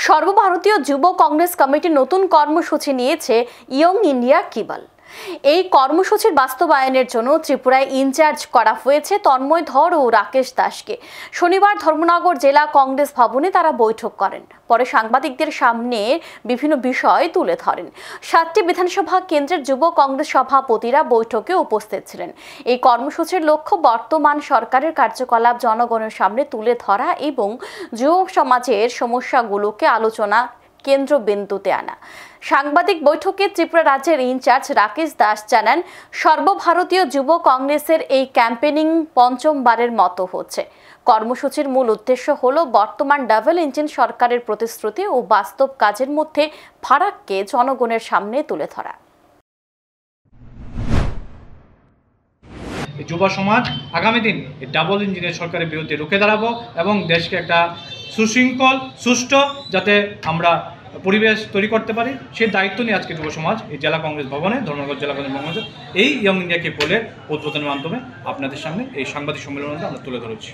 সর্বভারতীয় যুব কংগ্রেস কমিটি নতুন কর্মসূচি নিয়েছে ইয়ং ইন্ডিয়া কিবাল। এই কর্মসূচির বাস্তবায়নের জন্য ত্রিপুরায় ইনচার্জ করা হয়েছে তন্ময় ধর ও রাকেশ দাসকে। শনিবার ধর্মনগর জেলা কংগ্রেস ভবনে তারা বৈঠক করেন। পরে সাংবাদিকদের সামনে বিভিন্ন বিষয় তুলে ধরেন। 7টি বিধানসভা কেন্দ্রের যুব কংগ্রেস সভাপতিরা বৈঠকে উপস্থিত ছিলেন। এই কর্মসূচির লক্ষ্য বর্তমান সরকারের কার্যকলাপ জনগণের সামনে তুলে ধরা এবং যুব সমাজের সমস্যাগুলোকে আলোচনা কেন্দ্রবিন্দুতে আনা। সাংবাদিক বৈঠকে ত্রিপুরা রাজ্যের ইনচার্জ রাকেশ দাস জানান, সর্বভারতীয় যুব কংগ্রেসের এই ক্যাম্পেনিং পঞ্চমবারের মতো হচ্ছে। কর্মসূচির মূল উদ্দেশ্য হলো বর্তমান ডাবল ইঞ্জিন সরকারের প্রতিশ্রুতি ও বাস্তব কাজের মধ্যে ফারাককে জনগণের সামনে তুলে ধরা। যুব সমাজ আগামী দিন ডাবল ইঞ্জিনের সরকারের বিরুদ্ধে রুখে দাঁড়াবো এবং দেশকে একটা সুশৃঙ্খল সুষ্ঠু যাতে আমরা পরিবেশ তৈরি করতে পারি সেই দায়িত্ব নিয়ে আজকে যুব সমাজ এই জেলা কংগ্রেস ভবনে ধর্মনগর জেলা কংগ্রেস ভবনে এই ইয়ং ইন্ডিয়াকে বলে উদ্বোধনের মাধ্যমে আপনাদের সামনে এই সাংবাদিক সম্মেলনটা আমরা তুলে ধরেছি।